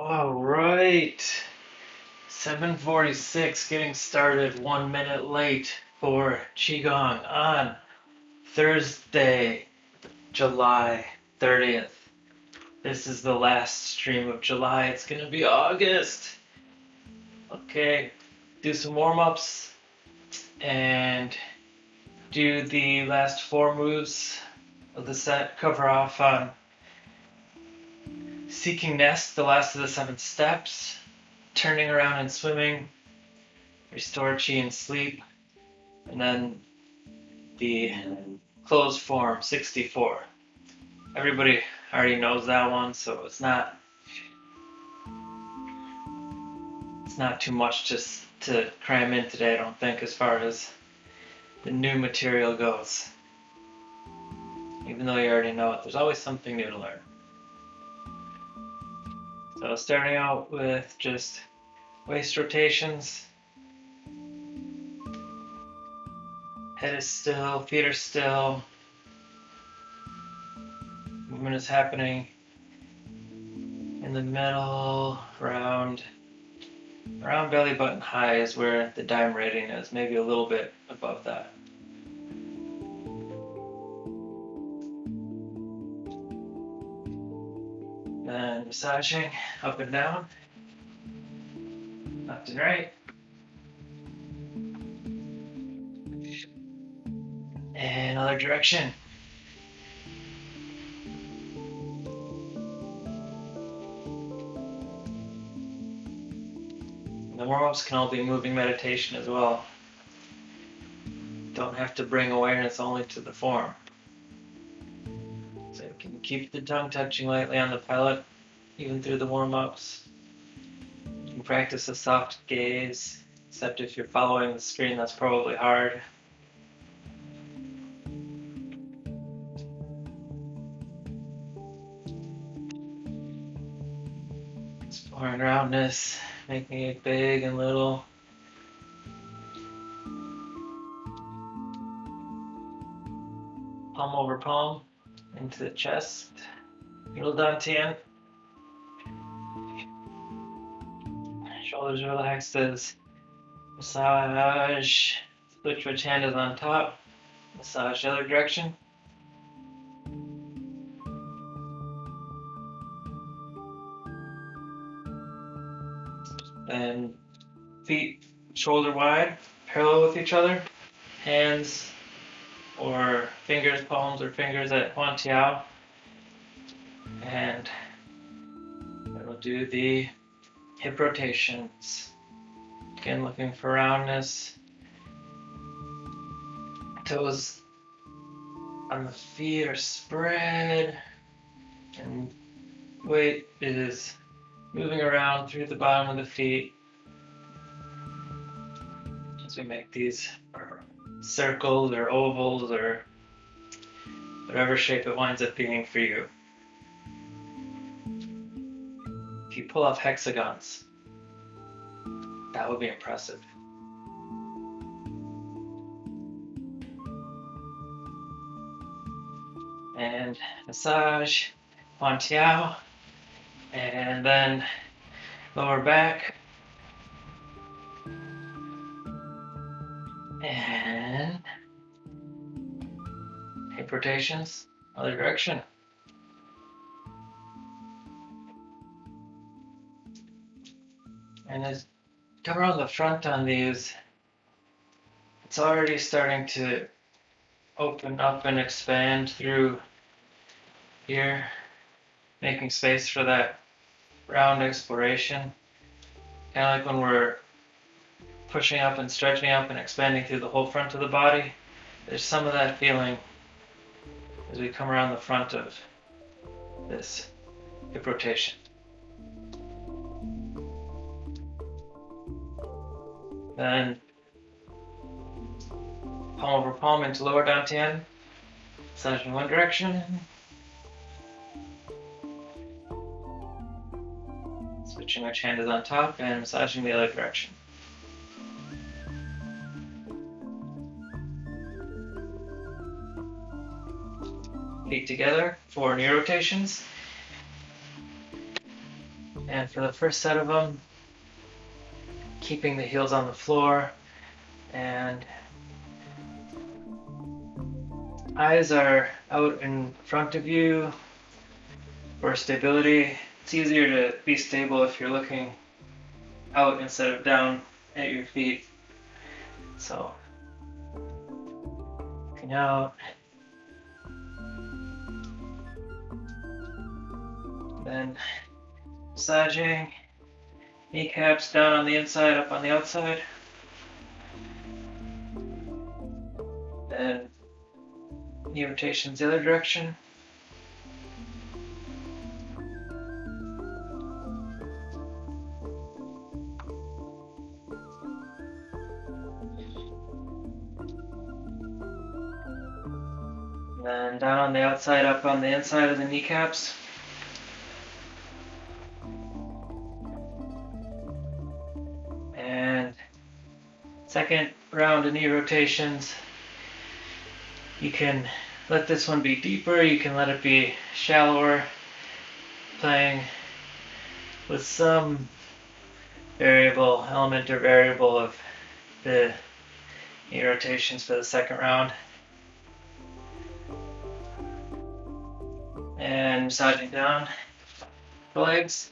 All right, 7:46, getting started 1 minute late for Qigong on Thursday, July 30th. This is the last stream of July. It's gonna be August. Okay, do some warm-ups and do the last 4 moves of the set. Cover off on Seeking Nest, the last of the 7 steps, turning around and swimming, restore chi and sleep, and then the closed form 64. Everybody already knows that one, so it's not too much to cram in today, I don't think, as far as the new material goes. Even though you already know it, there's always something new to learn. So starting out with just waist rotations. Head is still, feet are still. Movement is happening in the middle, around belly button high is where the dime rating is, maybe a little bit above that. Then massaging up and down, left and right. And other direction. The warm-ups can all be moving meditation as well. Don't have to bring awareness only to the form. So you can keep the tongue touching lightly on the palate, even through the warm-ups. You can practice a soft gaze, except if you're following the screen, that's probably hard. Exploring roundness, making it big and little. Palm over palm into the chest. Middle dantian. Shoulders relaxed as massage. Switch which hand is on top. Massage the other direction. And feet shoulder wide, parallel with each other. Hands or fingers, palms or fingers at Huan Tiao. And then we'll do the hip rotations. Again, looking for roundness. Toes on the feet are spread, and weight is moving around through the bottom of the feet as we make these circles or ovals or whatever shape it winds up being for you. If you pull off hexagons, that would be impressive. And massage, Huan Tiao, and then lower back, and hip rotations, other direction. And as come around the front on these, it's already starting to open up and expand through here, making space for that round exploration. Kind of like when we're pushing up and stretching up and expanding through the whole front of the body. There's some of that feeling as we come around the front of this hip rotation. Then palm over palm into lower dantian, massage in one direction. Switching which hand is on top and massaging the other direction. Feet together for knee rotations. And And for the first set of them, keeping the heels on the floor, and eyes are out in front of you for stability. It's easier to be stable if you're looking out instead of down at your feet. So, looking out. Then massaging, kneecaps down on the inside, up on the outside. Then knee rotations the other direction. And then down on the outside, up on the inside of the kneecaps. And second round of knee rotations. You can let this one be deeper, you can let it be shallower, playing with some variable element or variable of the knee rotations for the second round. And massaging down the legs.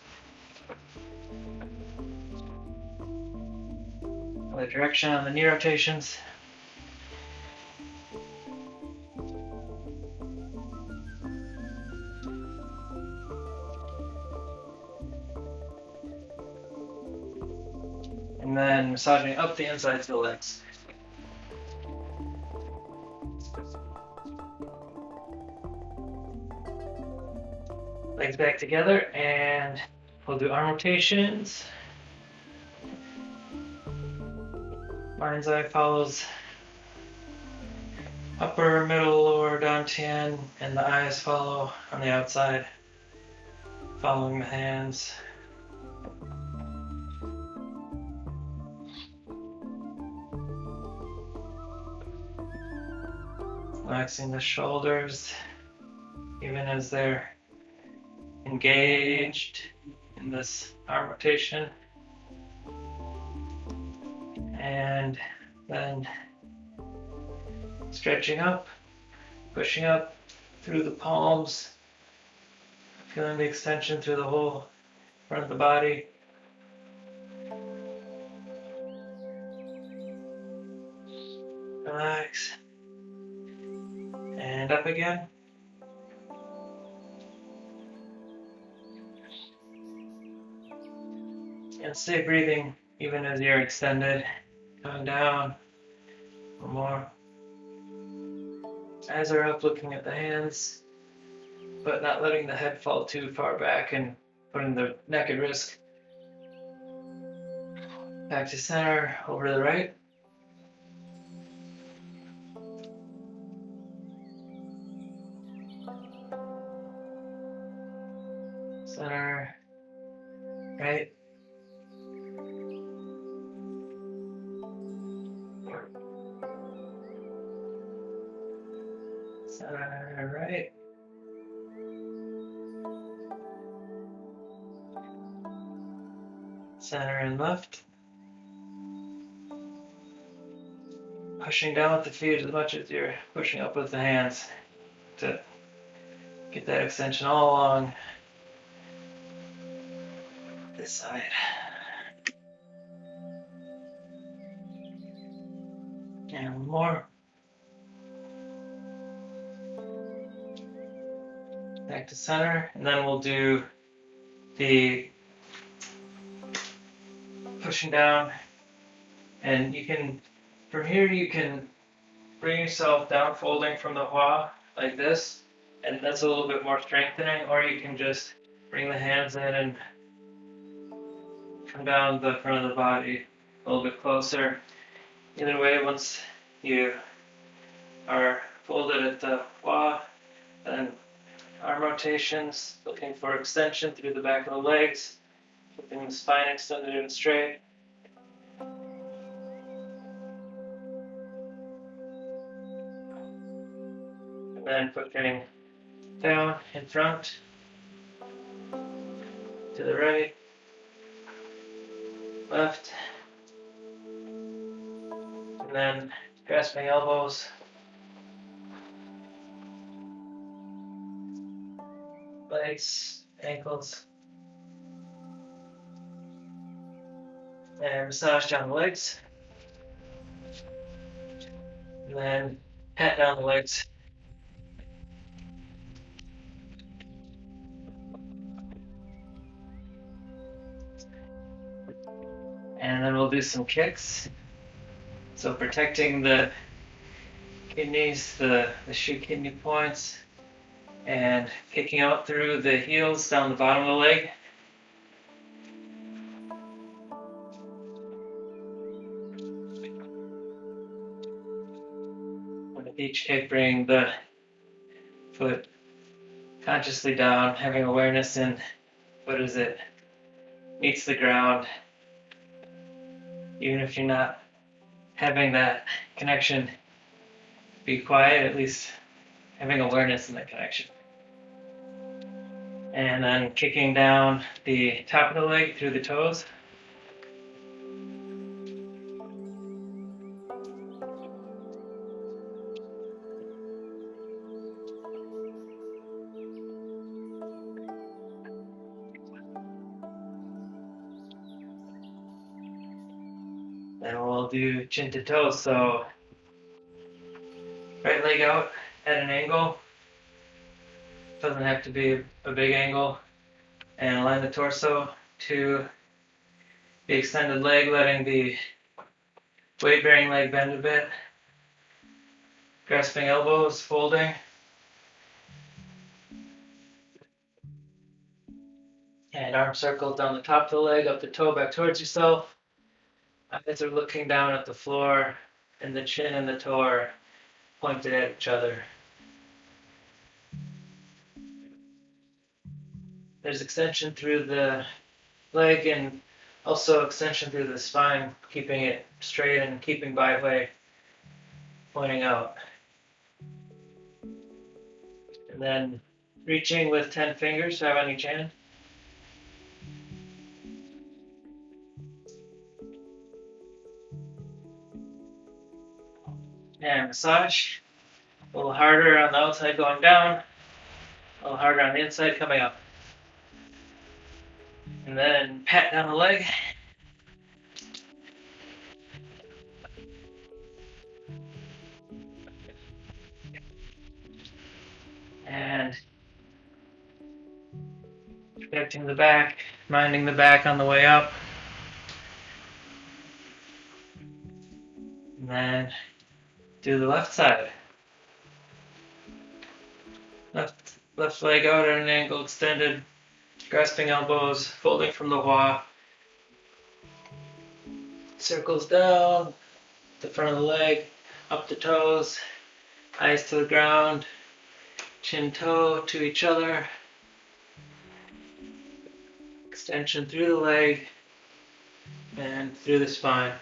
Other direction on the knee rotations. And then massaging up the insides of the legs. Legs back together, and we'll do arm rotations. Mind's eye follows upper, middle, lower, dantian, and the eyes follow on the outside, following the hands. Relaxing the shoulders, even as they're engaged in this arm rotation. And then stretching up, pushing up through the palms, feeling the extension through the whole front of the body. Relax. And up again. And stay breathing even as you're extended. Coming down. One more. Eyes are up, looking at the hands, but not letting the head fall too far back and putting the neck at risk. Back to center, over to the right. Center, right. Center, right. Center and left. Pushing down with the feet as much as you're pushing up with the hands to get that extension all along this side. And one more. Back to center, and then we'll do the pushing down, and you can, from here you can bring yourself down folding from the hua like this, and that's a little bit more strengthening, or you can just bring the hands in and come down the front of the body a little bit closer. Either way, once you are folded at the hua, then arm rotations, looking for extension through the back of the legs, keeping the spine extended and straight. And then pushing down in front, to the right, left, and then grasping elbows, legs, ankles, and massage down the legs, and then pat down the legs. And then we'll do some kicks. So protecting the kidneys, the shu kidney points, and kicking out through the heels down the bottom of the leg. With each kick, bring the foot consciously down, having awareness in what is it meets the ground. Even if you're not having that connection, be quiet, at least having awareness in the connection. And then kicking down the top of the leg through the toes. Then we'll do chin to toe. So right leg out at an angle. Doesn't have to be a big angle. And align the torso to the extended leg, letting the weight-bearing leg bend a bit. Grasping elbows, folding. And arm circles down the top of the leg, up the toe, back towards yourself. Eyes are looking down at the floor, and the chin and the toe are pointed at each other. There's extension through the leg and also extension through the spine, keeping it straight and keeping byway pointing out. And then reaching with 10 fingers, 5 on each hand. And massage. A little harder on the outside going down, a little harder on the inside coming up. And then pat down the leg. And protecting the back, minding the back on the way up. And then do the left side. Left leg out at an angle, extended, grasping elbows, folding from the hua. Circles down, the front of the leg, up the toes, eyes to the ground, chin toe to each other. Extension through the leg and through the spine.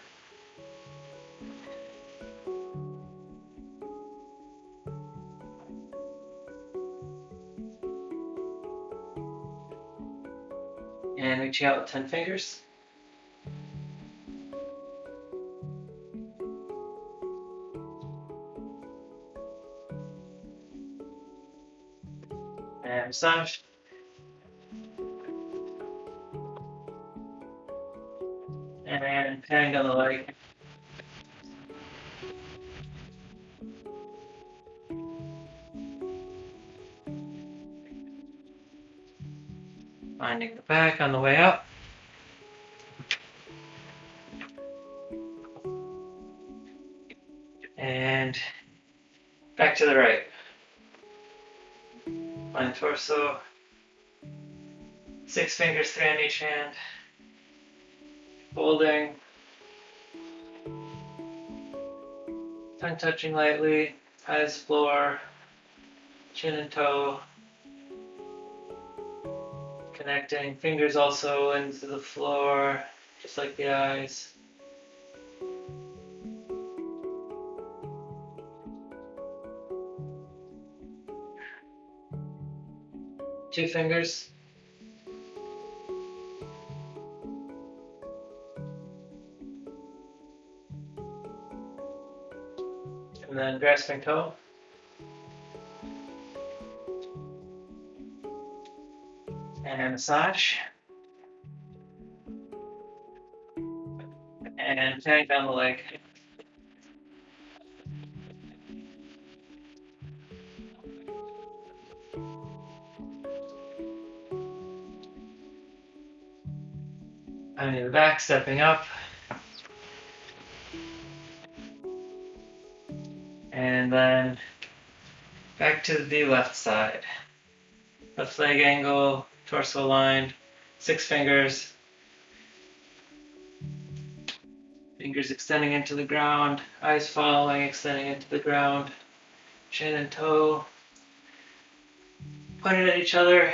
And reaching out with 10 fingers. And massage. And patting down the leg. Finding the back on the way up. And back to the right. Line torso. 6 fingers, 3 on each hand. Folding. Tongue touching lightly. Eyes floor. Chin and toe. Connecting. Fingers also into the floor, just like the eyes. Two fingers. And then grasping toe. And massage. And tag down the leg. And in the back, stepping up. And then back to the left side. Left leg angle, torso aligned, 6 fingers. Fingers extending into the ground, eyes following, extending into the ground. Chin and toe pointed at each other.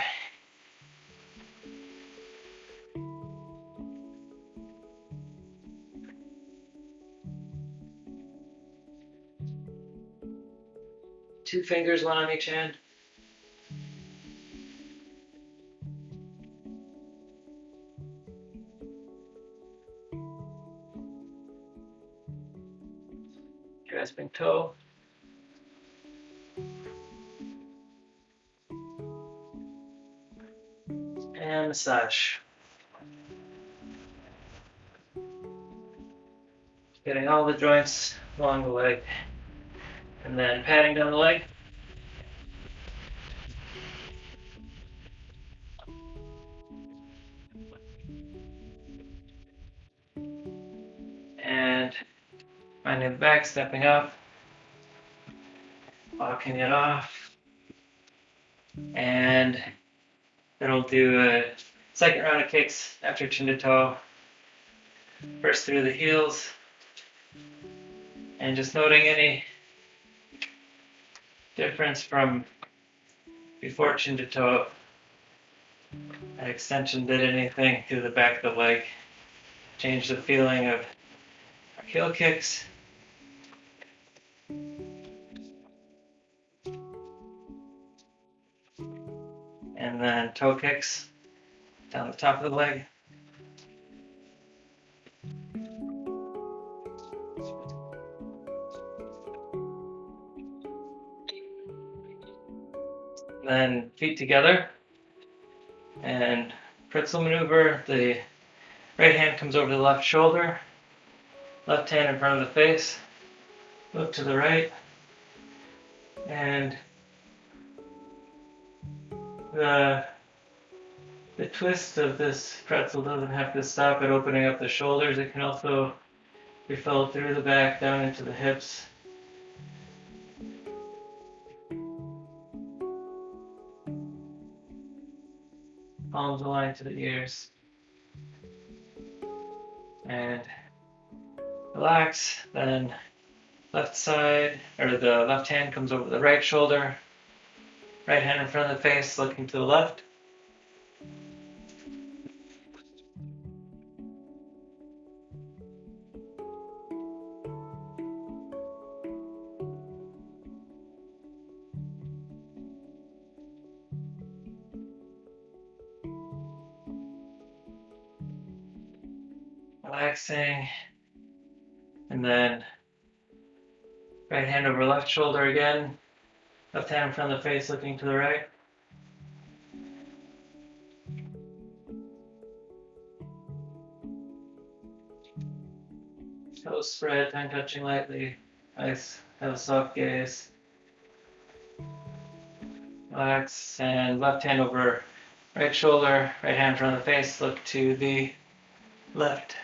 Two fingers, one on each hand. Grasping toe. And massage. Getting all the joints along the leg. And then patting down the leg. And finding the back, stepping up. Walking it off. And then we'll do a second round of kicks after chin to toe. First through the heels. And just noting any difference from before chin to toe. That extension did anything to the back of the leg. Change the feeling of our heel kicks. And then toe kicks down the top of the leg. Then feet together and pretzel maneuver. The right hand comes over the left shoulder, left hand in front of the face, look to the right, and the twist of this pretzel doesn't have to stop at opening up the shoulders. It can also be followed through the back down into the hips. Palms aligned to the ears. And relax. Then left side, or the left hand comes over the right shoulder. Right hand in front of the face, looking to the left. Relaxing. And then right hand over left shoulder again. Left hand in front of the face, looking to the right. Toes spread, tongue touching lightly. Eyes have a soft gaze. Relax, and left hand over right shoulder, right hand in front of the face, look to the left.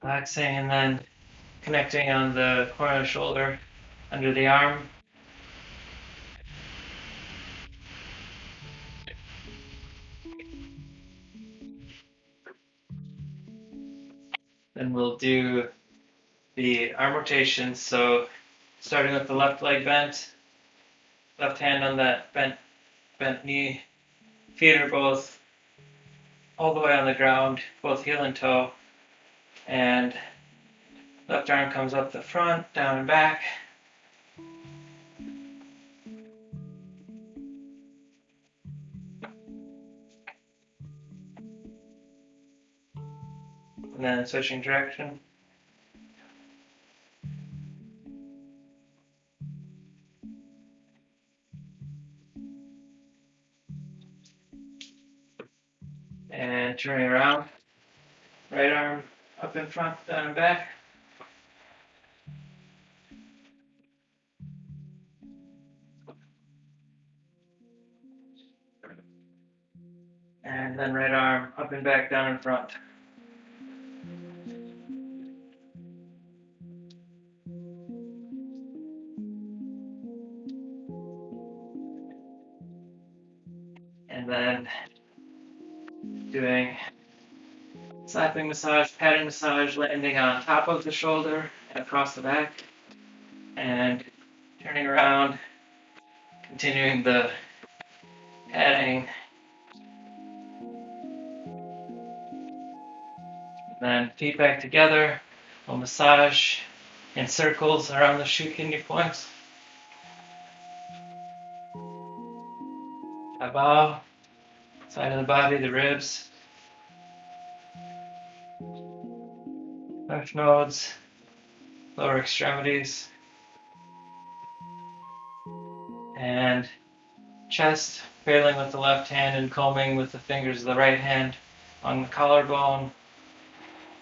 Relaxing, and then connecting on the corner of the shoulder, under the arm. Then we'll do the arm rotation. So starting with the left leg bent, left hand on that bent knee. Feet are both all the way on the ground, both heel and toe. And Left arm comes up the front, down and back. And then switching direction. And turning around. Right arm up in front, down and back. And then right arm up and back, down in front. And then doing slapping massage, patting massage, landing on top of the shoulder and across the back. And turning around, continuing the patting. Then feet back together. We'll massage in circles around the shu kidney points. Above, side of the body, the ribs, lymph nodes, lower extremities, and chest, trailing with the left hand and combing with the fingers of the right hand on the collarbone,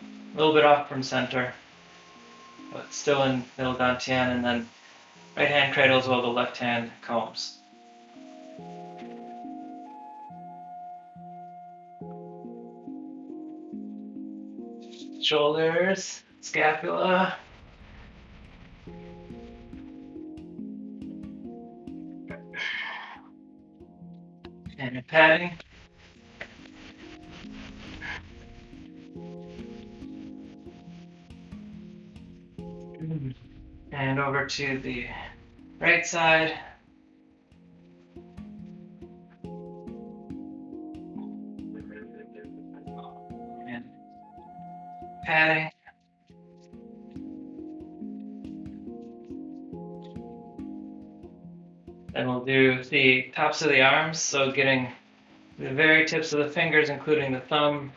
a little bit off from center, but still in middle dantian, and then right hand cradles while the left hand combs. Shoulders, scapula, and patting. And over to the right side. And patting. Then we'll do the tops of the arms, so getting the very tips of the fingers, including the thumb,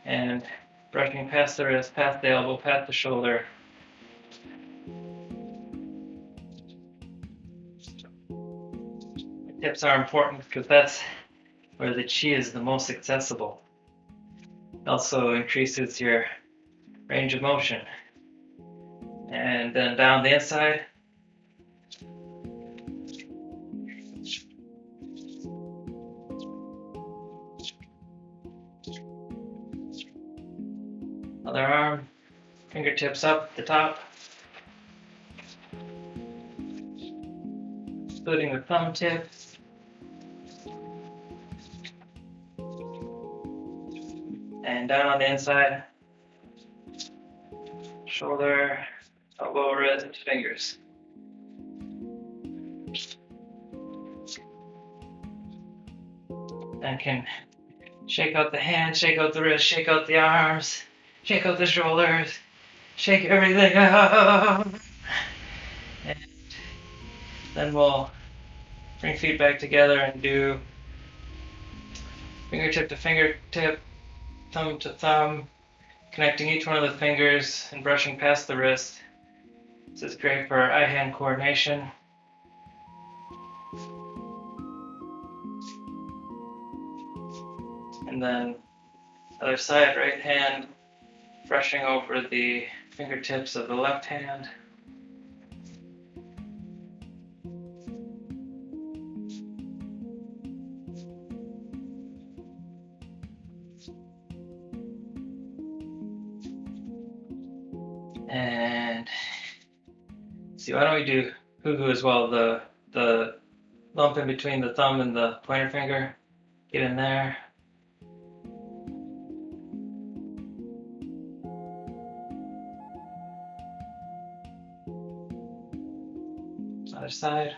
and brushing past the wrist, past the elbow, past the shoulder. The tips are important because that's where the chi is the most accessible. It also increases your range of motion. And then down the inside. Other arm, fingertips up the top. Splitting the thumb tip. And down on the inside. Shoulder, elbow, wrist, fingers. And can shake out the hands, shake out the wrists, shake out the arms, shake out the shoulders, shake everything out. And then we'll bring feet back together and do fingertip to fingertip, thumb to thumb, connecting each one of the fingers and brushing past the wrist. This is great for eye-hand coordination. And then other side, right hand, brushing over the fingertips of the left hand. And see, why don't we do Hugu as well? The lump in between the thumb and the pointer finger. Get in there. Other side.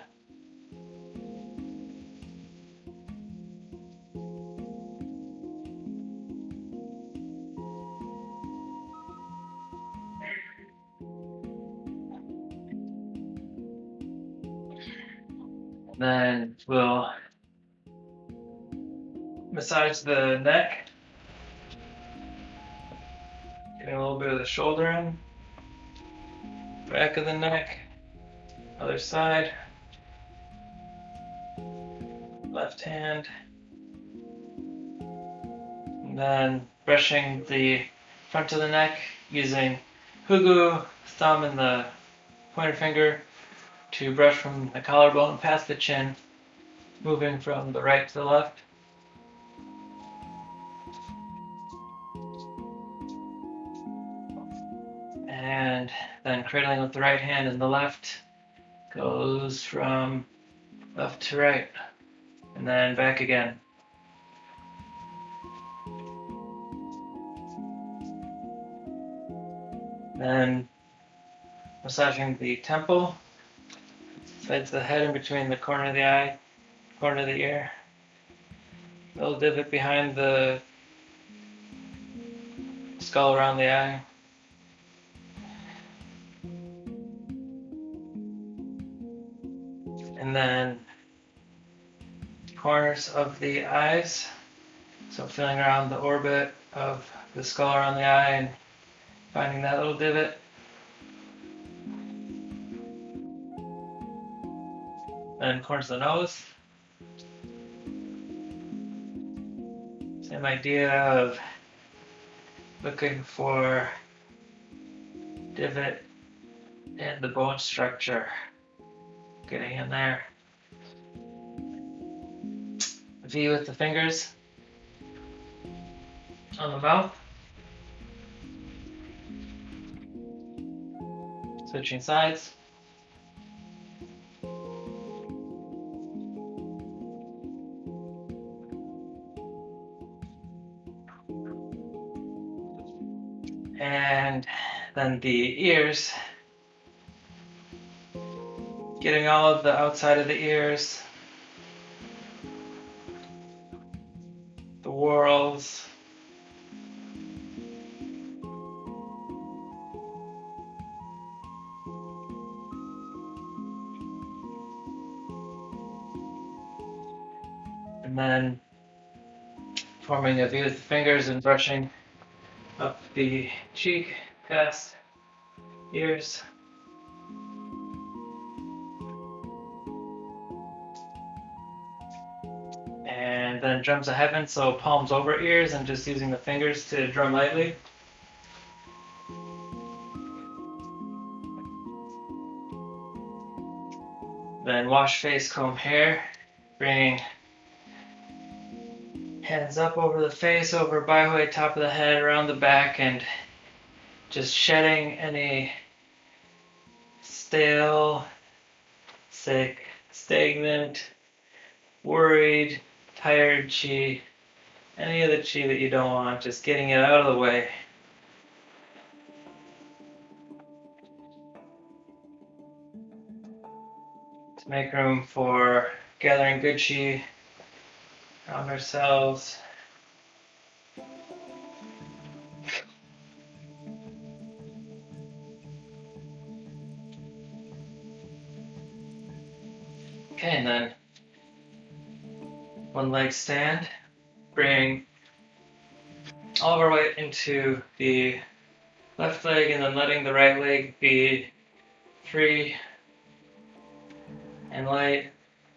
Then we'll massage the neck, getting a little bit of the shoulder in, back of the neck, other side, left hand, and then brushing the front of the neck using Hugu, thumb and the pointer finger to brush from the collarbone past the chin, moving from the right to the left. And then cradling with the right hand and the left goes from left to right and then back again. Then massaging the temple, sides of the head in between the corner of the eye, corner of the ear, little divot behind the skull around the eye. And then corners of the eyes, so feeling around the orbit of the skull around the eye and finding that little divot. Then corners of the nose. Same idea of looking for divot in the bone structure. Getting in there. V with the fingers on the mouth. Switching sides. And then the ears. Getting all of the outside of the ears, the whorls, and then forming a V with the fingers and brushing up the cheek, past ears. And then drums of heaven, so palms over ears and just using the fingers to drum lightly. Then wash, face, comb, hair. Bring hands up over the face, over Baihui, top of the head, around the back, and just shedding any stale, sick, stagnant, worried, tired chi, any of the chi that you don't want, just getting it out of the way. To make room for gathering good chi around ourselves. Okay, and then one leg stand. Bring all of our weight into the left leg and then letting the right leg be free and light.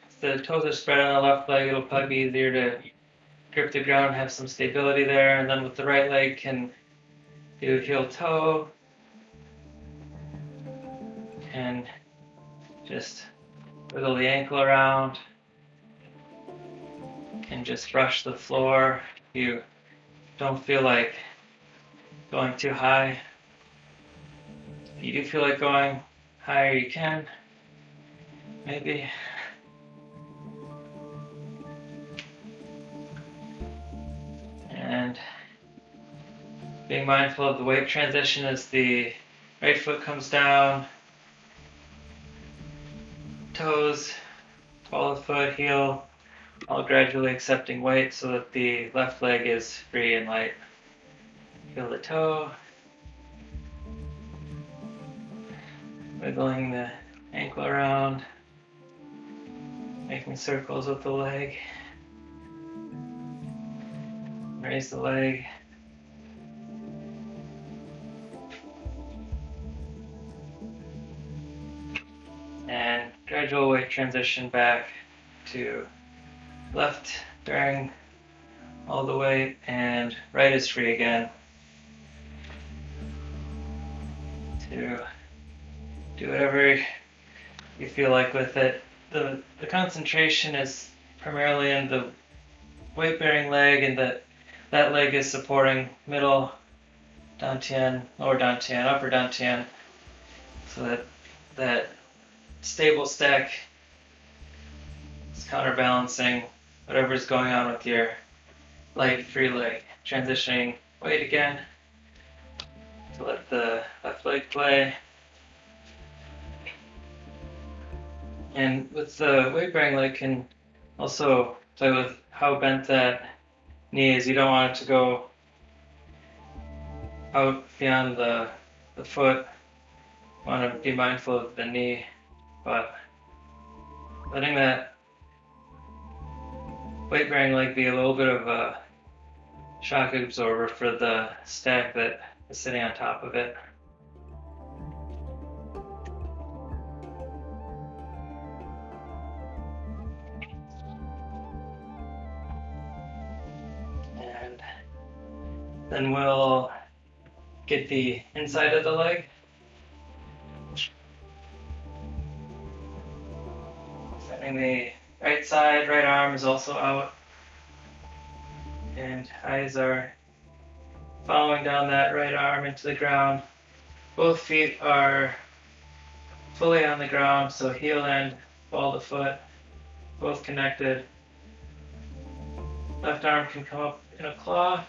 If the toes are spread on the left leg, it'll probably be easier to grip the ground, have some stability there. And then with the right leg, can do heel toe and just wiggle the ankle around. And just brush the floor. If you don't feel like going too high, if you do feel like going higher, you can. Maybe. And being mindful of the weight transition as the right foot comes down, toes, ball of foot, heel, all gradually accepting weight so that the left leg is free and light. Feel the toe, wiggling the ankle around, making circles with the leg. Raise the leg. And gradual weight transition back to left bearing all the weight, and right is free again to do whatever you feel like with it. The concentration is primarily in the weight-bearing leg, and that leg is supporting middle dantian, lower dantian, upper dantian, so that stable stack is counterbalancing whatever's going on with your light free leg. Transitioning weight again to let the left leg play. And with the weight bearing leg can also play with how bent that knee is. You don't want it to go out beyond the foot. You want to be mindful of the knee, but letting that weight bearing leg be a little bit of a shock absorber for the stack that is sitting on top of it. And then we'll get the inside of the leg. Setting the right side, right arm is also out. And eyes are following down that right arm into the ground. Both feet are fully on the ground, so heel and ball of the foot, both connected. Left arm can come up in a claw.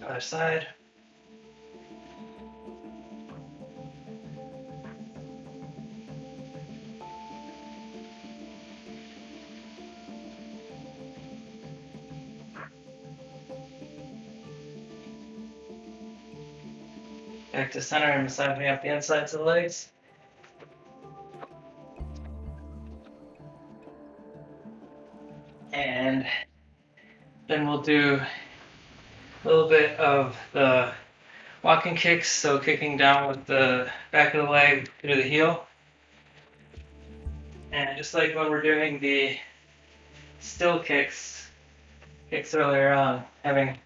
Other side. Back to center and massaging up the insides of the legs. And then we'll do a little bit of the walking kicks, so kicking down with the back of the leg to the heel. And just like when we're doing the still kicks earlier on, having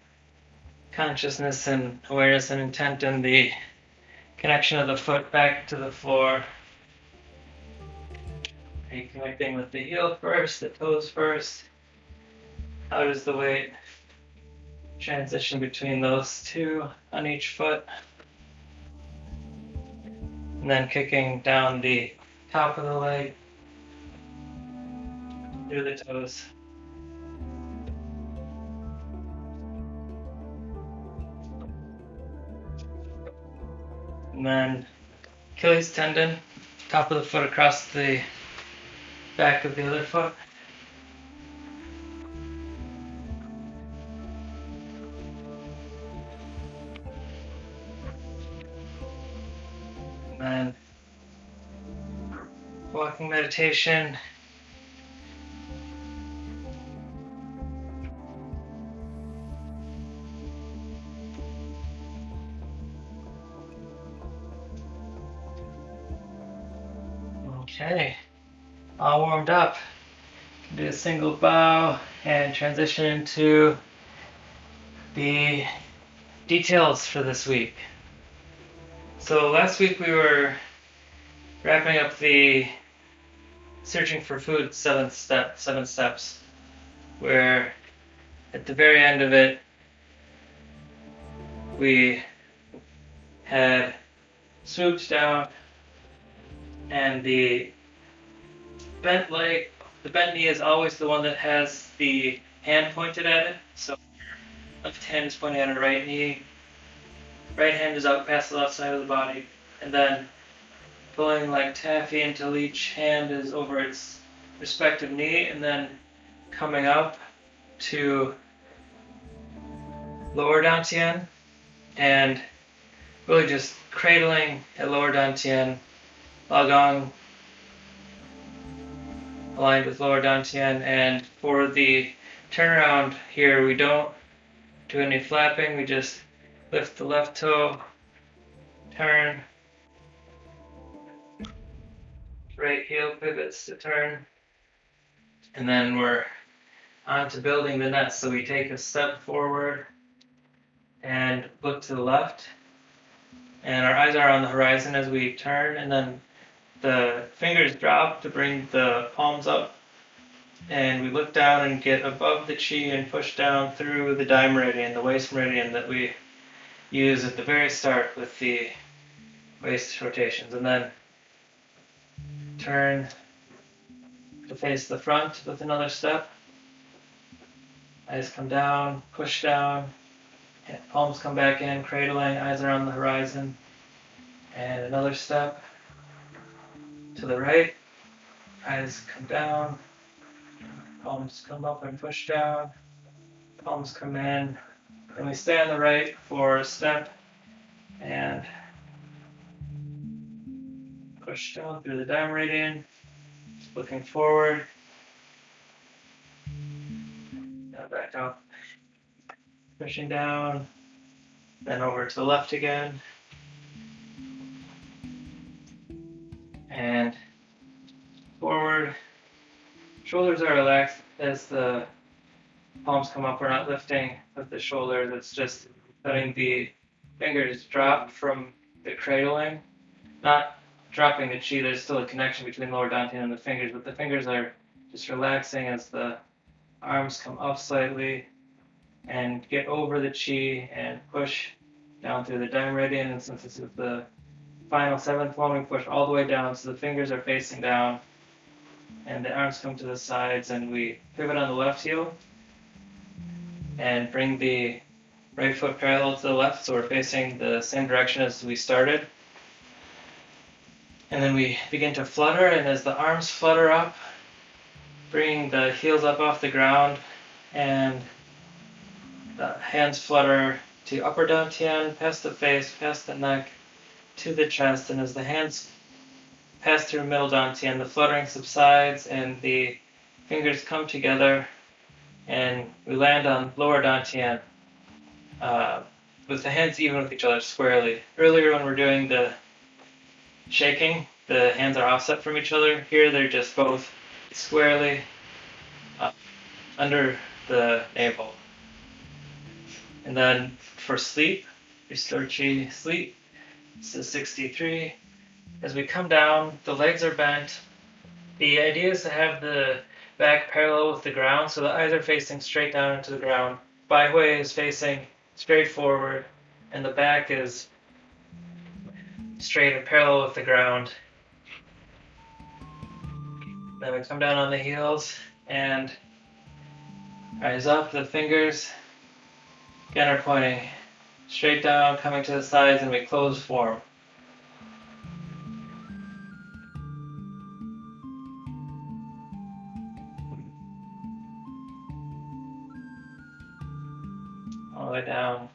consciousness and awareness and intent in the connection of the foot back to the floor. Are you connecting with the heel first, the toes first? How does the weight transition between those two on each foot? And then kicking down the top of the leg through the toes. And then Achilles tendon, top of the foot across the back of the other foot. And then walking meditation. Okay, all warmed up. Can do a single bow and transition into the details for this week. So last week we were wrapping up the searching for food seven steps, where at the very end of it we had swooped down, and the bent leg, the bent knee is always the one that has the hand pointed at it. So left hand is pointing at a right knee, right hand is out past the left side of the body, and then pulling like taffy until each hand is over its respective knee, and then coming up to lower dantian, and really just cradling at lower dantian, Lagong aligned with lower dantian, and for the turnaround here we don't do any flapping, we just lift the left toe, turn, right heel pivots to turn, and then we're on to building the nest. So we take a step forward and look to the left, and our eyes are on the horizon as we turn, and then the fingers drop to bring the palms up, and we look down and get above the chi and push down through the dai meridian, the waist meridian that we use at the very start with the waist rotations, and then turn to face the front with another step. Eyes come down, push down, palms come back in, cradling, eyes are on the horizon, and another step to the right, eyes come down, palms come up and push down, palms come in, and we stay on the right for a step and push down through the dai meridian, looking forward, now back up, pushing down, then over to the left again, and forward. Shoulders are relaxed as the palms come up. We're not lifting with the shoulders, it's just letting the fingers drop from the cradling, not dropping the chi. There's still a connection between lower dantian and the fingers, but the fingers are just relaxing as the arms come up slightly and get over the chi and push down through the dai meridian. And since this is the final seventh one, we push all the way down so the fingers are facing down and the arms come to the sides, and we pivot on the left heel and bring the right foot parallel to the left so we're facing the same direction as we started. And then we begin to flutter, and as the arms flutter up, bringing the heels up off the ground, and the hands flutter to upper dantian, past the face, past the neck, to the chest, and as the hands pass through middle dantian, the fluttering subsides and the fingers come together, and we land on lower dantian with the hands even with each other squarely. Earlier when we're doing the shaking, the hands are offset from each other. Here they're just both squarely under the navel. And then for sleep, restore chi, sleep, this is 63. As we come down, the legs are bent. The idea is to have the back parallel with the ground, so the eyes are facing straight down into the ground. Bai Hui is facing straight forward, and the back is straight and parallel with the ground. Then we come down on the heels and eyes up, the fingers again are pointing straight down, coming to the sides, and we close form. All the way down.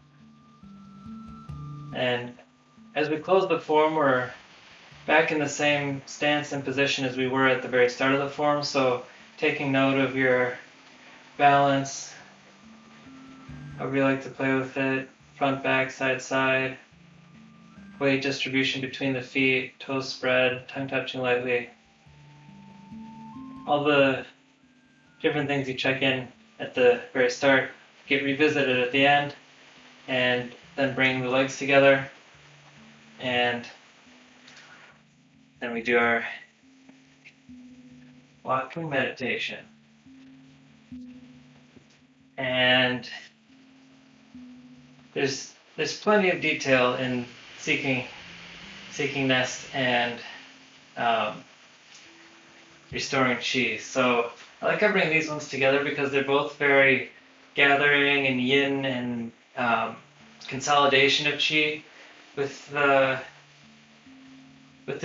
And as we close the form, we're back in the same stance and position as we were at the very start of the form, so taking note of your balance, however you like to play with it, front, back, side, side, weight distribution between the feet, toes spread, tongue touching lightly. All the different things you check in at the very start get revisited at the end, and then bring the legs together, and then we do our walking meditation. And there's plenty of detail in seeking nest and restoring chi. So I like covering these ones together because they're both very gathering and yin and consolidation of chi. With the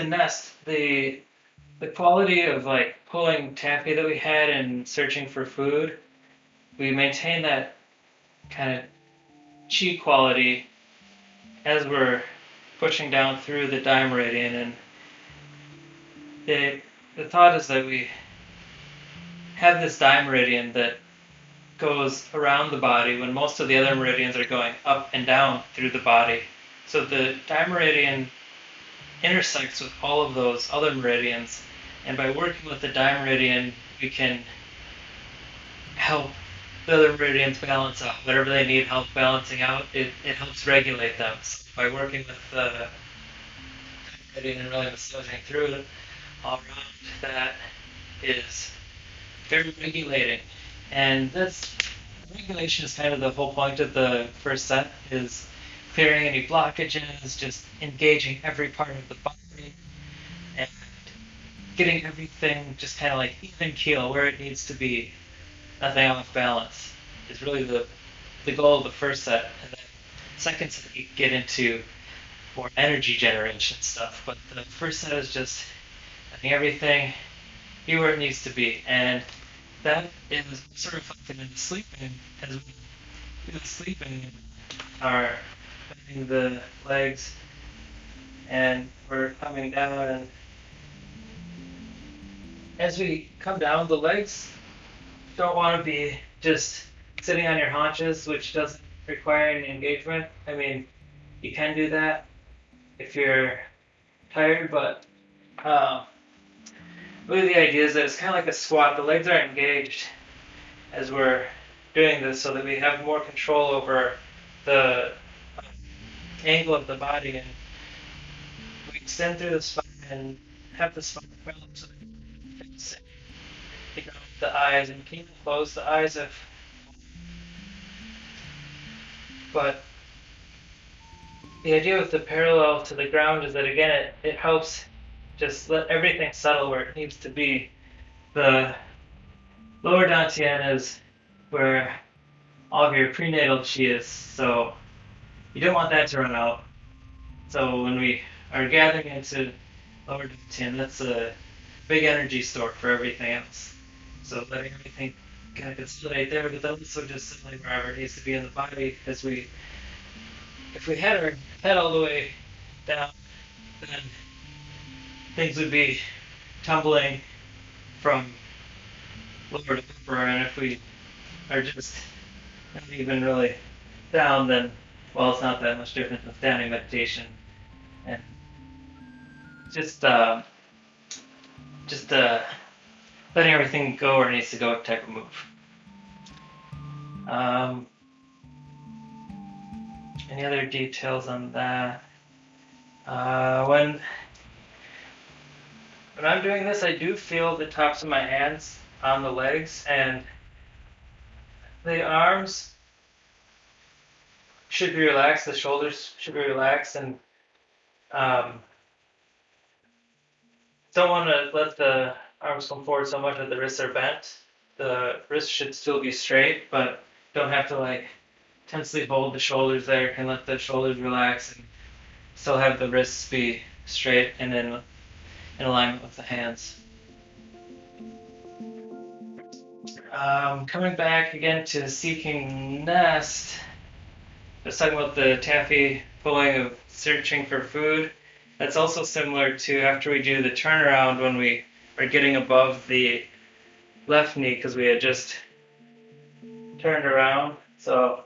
nest, the quality of like pulling taffy that we had and searching for food, we maintain that kind of chi quality as we're pushing down through the dimeridian. And the thought is that we have this dimeridian that goes around the body when most of the other meridians are going up and down through the body. So the dimeridian intersects with all of those other meridians, and by working with the dimeridian, we can help the other meridians balance out. Whatever they need help balancing out, it helps regulate them. So by working with the meridian and really massaging through it all around, that is very regulating. And that's regulation is kind of the whole point of the first set, is clearing any blockages, just engaging every part of the body, and getting everything just kind of like even keel where it needs to be, nothing off balance, is really the goal of the first set. And then second set you get into more energy generation stuff, but the first set is just letting everything be where it needs to be. And that is sort of reflected in the sleeping, as we do the sleeping, are bending the legs, and we're coming down, and as we come down, the legs don't want to be just sitting on your haunches, which doesn't require any engagement. I mean, you can do that if you're tired, but really the idea is that it's kind of like a squat. The legs are engaged as we're doing this so that we have more control over the angle of the body, and we extend through the spine and have the spine develop so that it fits the eyes, and you can even close the eyes if. But the idea with the parallel to the ground is that, again, it helps just let everything settle where it needs to be. The lower dantian is where all of your prenatal chi is, so you don't want that to run out. So when we are gathering into lower dantian, that's a big energy store for everything else. So letting everything kind of consolidate there, but then also just settling wherever it needs to be in the body, because if we had our head all the way down, then things would be tumbling from lower to upper, and if we are just not even really down, then, well, it's not that much different than standing meditation. And just letting everything go where it needs to go type of move. Any other details on that? When I'm doing this, I do feel the tops of my hands on the legs, and the arms should be relaxed, the shoulders should be relaxed, and don't want to let the arms come forward so much that the wrists are bent. The wrists should still be straight, but don't have to like tensely hold the shoulders there. Can let the shoulders relax and still have the wrists be straight and in alignment with the hands. Coming back again to seeking nest, I was talking about the taffy pulling of searching for food. That's also similar to after we do the turnaround when we are getting above the left knee because we had just turned around. So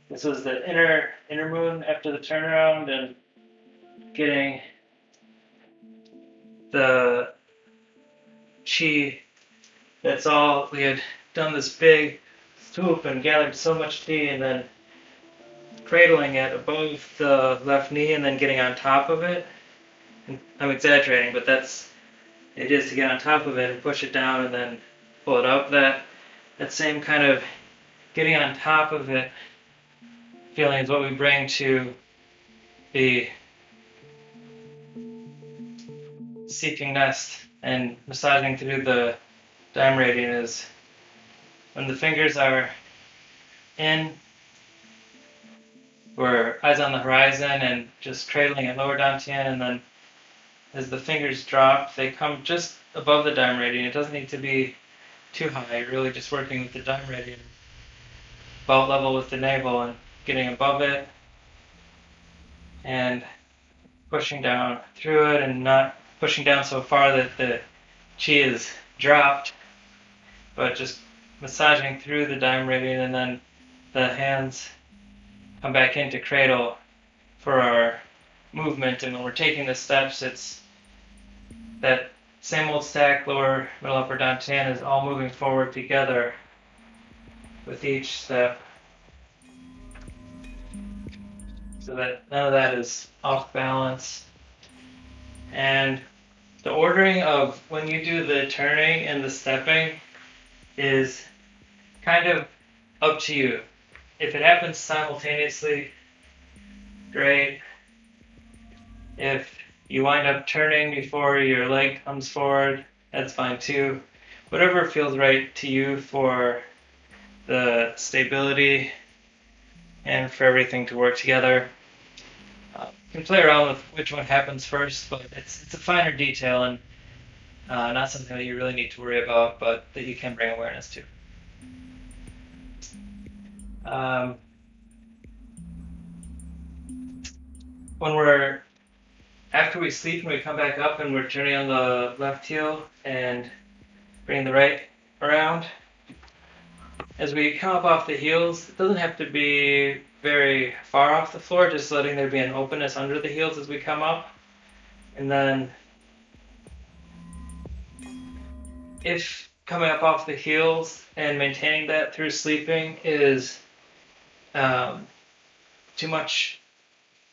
this was the inner moon after the turnaround, and getting the chi. That's all. We had done this big swoop and gathered so much chi, and then cradling it above the left knee and then getting on top of it. And I'm exaggerating, but it is to get on top of it and push it down and then pull it up. That same kind of getting on top of it feeling is what we bring to the seeking nest, and massaging through the dimeridian is when the fingers are in, we're eyes on the horizon and just cradling at lower dantian, and then as the fingers drop, they come just above the dimeridian. It doesn't need to be too high. You're really just working with the dimeridian, about level with the navel, and getting above it and pushing down through it, and not pushing down so far that the chi is dropped, but just massaging through the dai meridian, and then the hands come back into cradle for our movement. And when we're taking the steps, it's that same old stack, lower, middle, upper, dantian is all moving forward together with each step, so that none of that is off balance. And the ordering of when you do the turning and the stepping is kind of up to you. If it happens simultaneously, great. If you wind up turning before your leg comes forward, that's fine too. Whatever feels right to you for the stability and for everything to work together. You can play around with which one happens first, but it's a finer detail, and not something that you really need to worry about, but that you can bring awareness to. After we sleep and we come back up and we're turning on the left heel and bringing the right around, as we come up off the heels, it doesn't have to be very far off the floor, just letting there be an openness under the heels as we come up. And then if coming up off the heels and maintaining that through sleeping is too much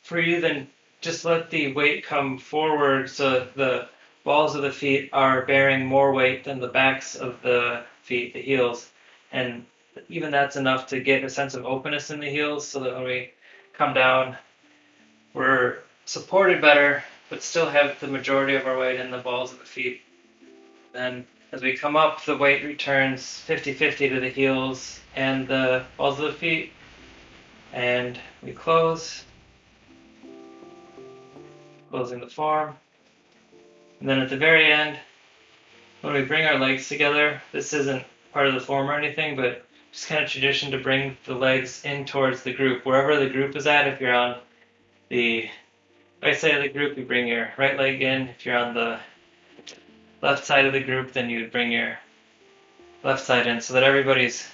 for you, then just let the weight come forward so that the balls of the feet are bearing more weight than the backs of the feet, the heels. And even that's enough to get a sense of openness in the heels, so that when we come down, we're supported better, but still have the majority of our weight in the balls of the feet. Then as we come up, the weight returns 50-50 to the heels and the balls of the feet, and we close, closing the form. And then at the very end, when we bring our legs together, this isn't part of the form or anything, but just kind of tradition to bring the legs in towards the group, wherever the group is at. If you're on the right side of the group, you bring your right leg in. If you're on the left side of the group, then you would bring your left side in, so that everybody's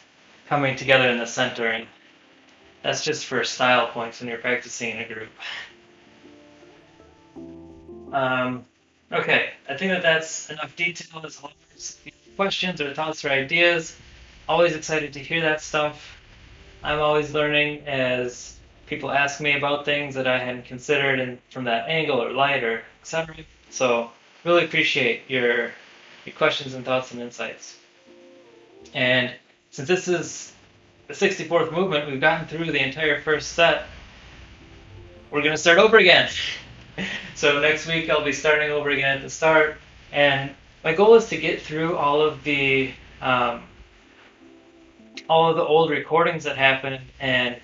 coming together in the center. And that's just for style points when you're practicing in a group. Okay, I think that's enough detail. As long as questions or thoughts or ideas, always excited to hear that stuff. I'm always learning as people ask me about things that I hadn't considered, and from that angle or light or etc. So really appreciate your questions and thoughts and insights. And since this is the 64th movement, we've gotten through the entire first set. We're going to start over again. So next week I'll be starting over again at the start, and my goal is to get through all of the old recordings that happen and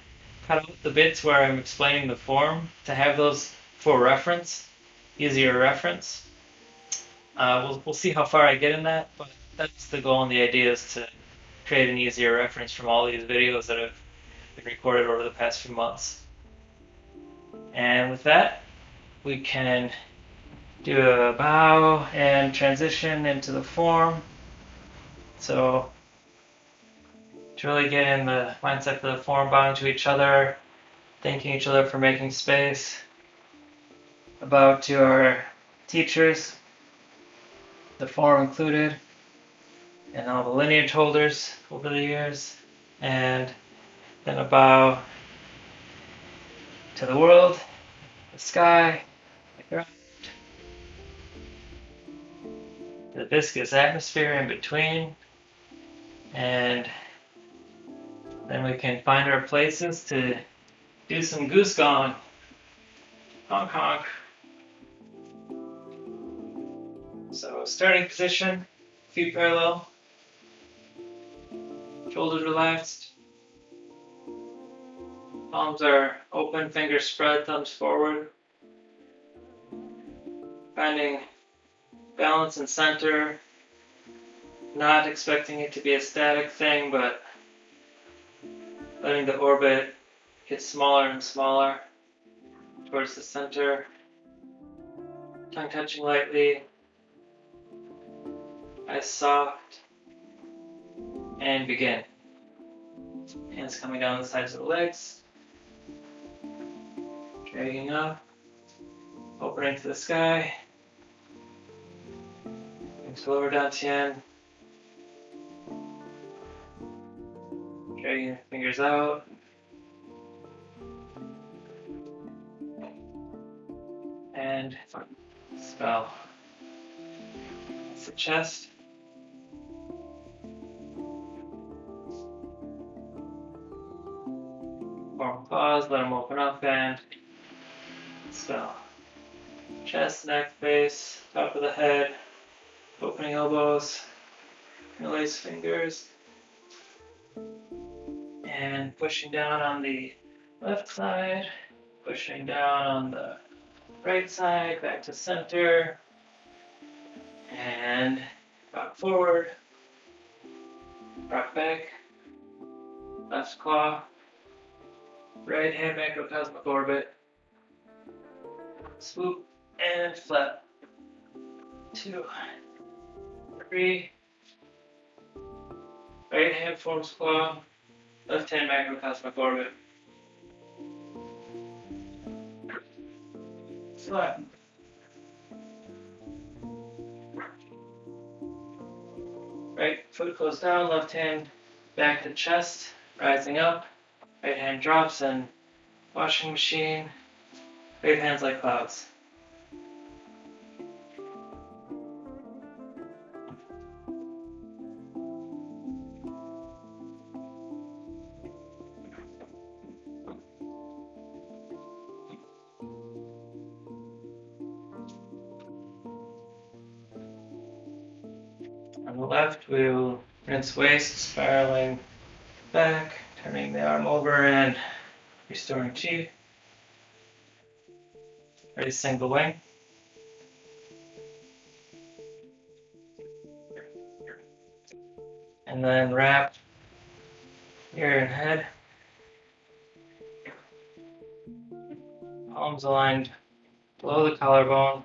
cut out the bits where I'm explaining the form to have those for reference, easier reference. We'll see how far I get in that, but that's the goal, and the idea is to create an easier reference from all these videos that have been recorded over the past few months. And with that, we can do a bow and transition into the form. So to really get in the mindset of the form, bowing to each other, thanking each other for making space. A bow to our teachers, the form included, and all the lineage holders over the years. And then a bow to the world, the sky, the ground, the viscous atmosphere in between. And then we can find our places to do some goose gong. Honk honk. So starting position, feet parallel, shoulders relaxed, palms are open, fingers spread, thumbs forward. Finding balance and center, not expecting it to be a static thing, but letting the orbit gets smaller and smaller towards the center. Tongue touching lightly, eyes soft, and begin. Hands coming down the sides of the legs, dragging up, opening to the sky, into lower dantian, dragging the fingers out, and spell. That's the chest. Form claws, let them open up and spell. Chest, neck, face, top of the head, opening elbows, interlace fingers, and pushing down on the left side, pushing down on the right side, back to center, and rock forward, rock back, left claw, right hand macrocosmic orbit, swoop, and flap. 2, 3, right hand forms claw, left hand macrocosmic orbit. Flap. Right foot goes down, left hand back to chest, rising up, right hand drops and washing machine, right hands like clouds. On the left, we'll rinse waist, spiraling back, turning the arm over and restoring chi. Ready, single wing. And then wrap ear and head. Palms aligned below the collarbone.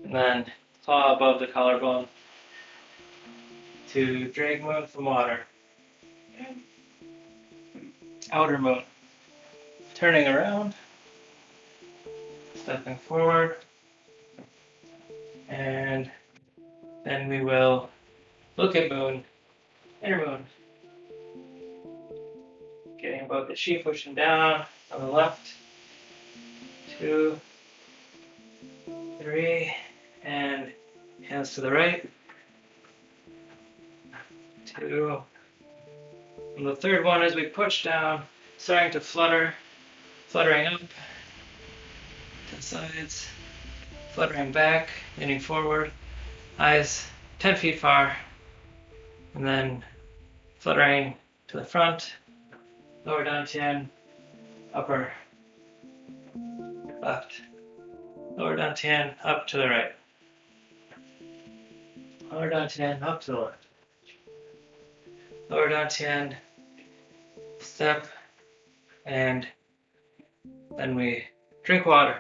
And then claw above the collarbone to drag moon from water. Outer moon. Turning around, stepping forward, and then we will look at moon, inner moon. Getting above the chi, pushing down on the left. 2, 3, and hands to the right. 2. And the third one as we push down, starting to flutter, fluttering up to the sides, fluttering back, leaning forward, eyes 10 feet far, and then fluttering to the front, lower dantian, upper, left, lower dantian, up to the right, lower dantian, up to the left, lower dantian, step, and then we drink water.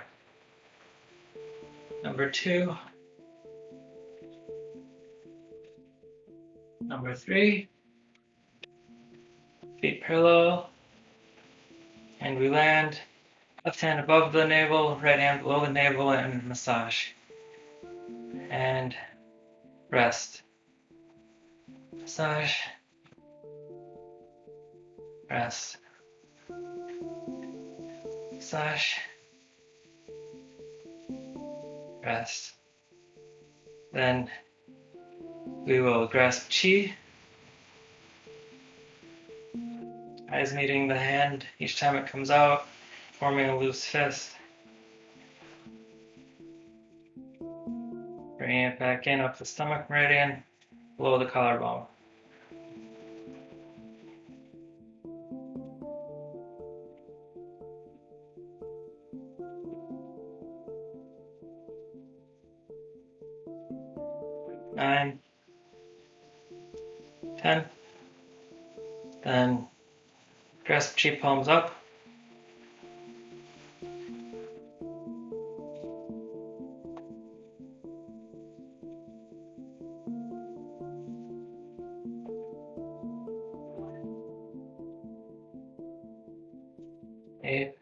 Number 2, number 3, feet parallel, and we land, left hand above the navel, right hand below the navel, and massage. And rest. Massage. Rest. Massage. Rest. Then we will grasp chi. Eyes meeting the hand each time it comes out, forming a loose fist. Bringing it back in up the stomach meridian, below the collarbone. Nine, 10. Then Grasp cheek palms up. Eight,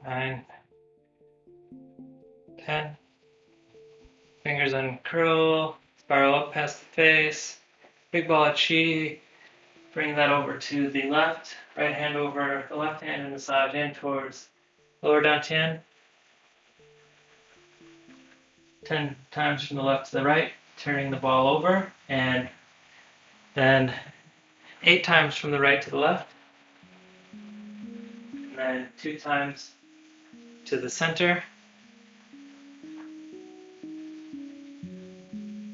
9, 10. Fingers uncurl, spiral up past the face. Big ball of chi. Bring that over to the left. Right hand over the left hand and massage in towards lower dantian. 10 times from the left to the right, turning the ball over, and then 8 times from the right to the left, and then 2 times to the center,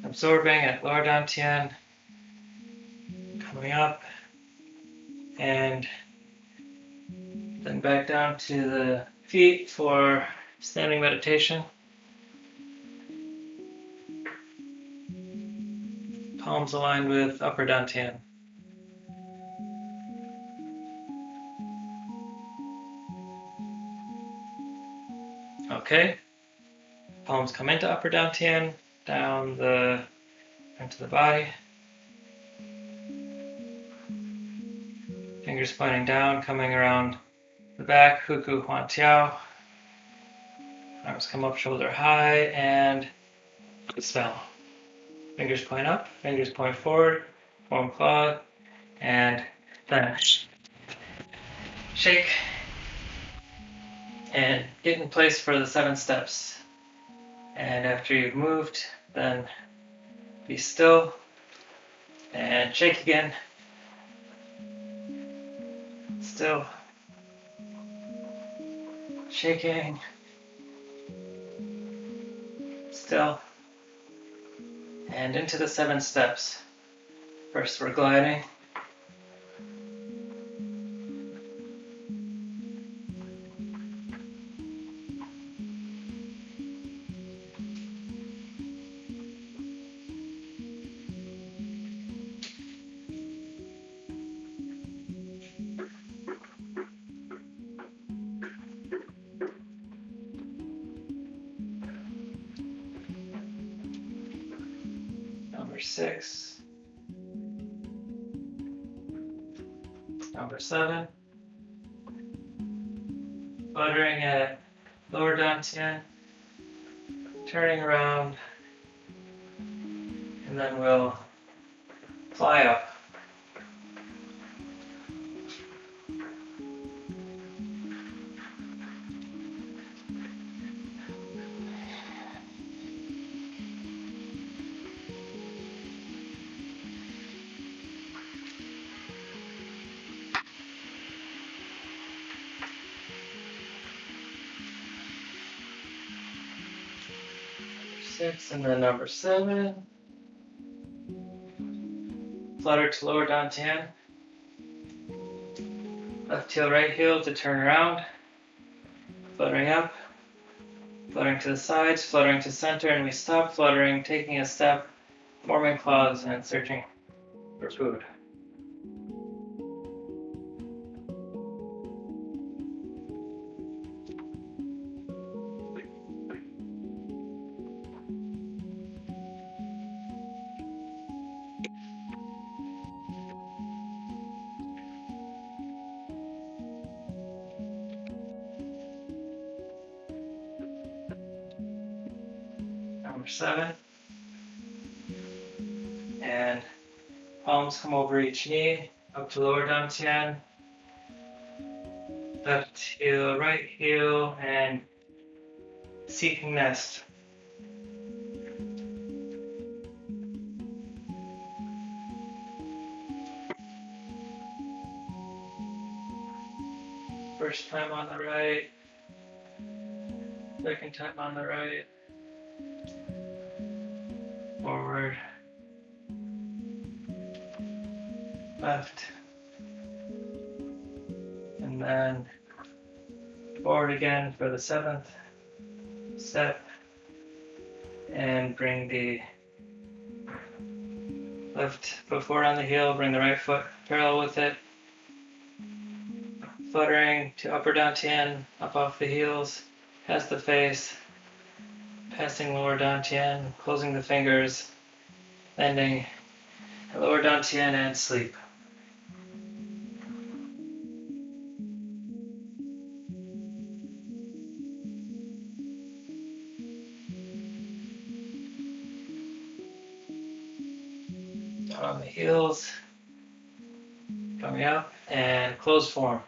absorbing at lower dantian, coming up, and then back down to the feet for standing meditation. Palms aligned with upper dantian. Okay. Palms come into upper dantian, down into the body. Fingers pointing down, coming around the back, Huku Huan Tiao. Arms come up shoulder high, and dispel. Fingers point up, fingers point forward, form claw, and then shake. And get in place for the 7 steps. And after you've moved, then be still and shake again. Still. Shaking. Still. And into the 7 steps. First we're gliding. Number 6. Number 7. Fluttering at lower dantian. Turning around. And then we'll fly up. Number 6 and then number 7. Flutter to lower dantian. Left heel, right heel to turn around. Fluttering up. Fluttering to the sides, fluttering to center, and we stop fluttering, taking a step, forming claws, and searching for food. Number 7. And palms come over each knee, up to lower dantian. Left heel, right heel, and seeking nest. First time on the right. Second time on the right. Forward. Left. And then forward again for the 7th step. And bring the left foot forward on the heel, bring the right foot parallel with it, fluttering to upper dantian, up off the heels, past the face, passing lower dantian, closing the fingers, landing at lower dantian and sleep. Down on the heels, coming up, and closed form.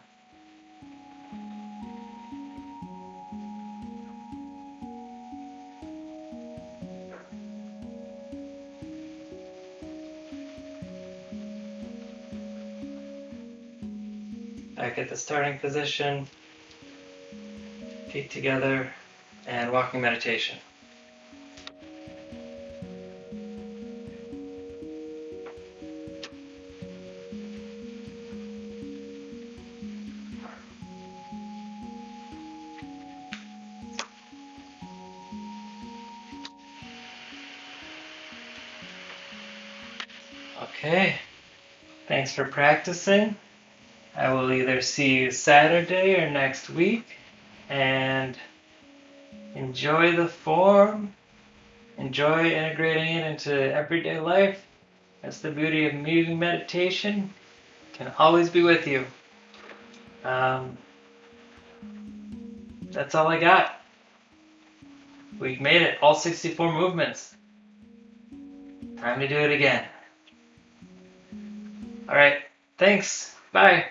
Back at the starting position, feet together, and walking meditation. Okay, thanks for practicing. I will either see you Saturday or next week, and enjoy the form. Enjoy integrating it into everyday life. That's the beauty of moving meditation. It can always be with you. That's all I got. We've made it, all 64 movements. Time to do it again. All right, thanks. Bye.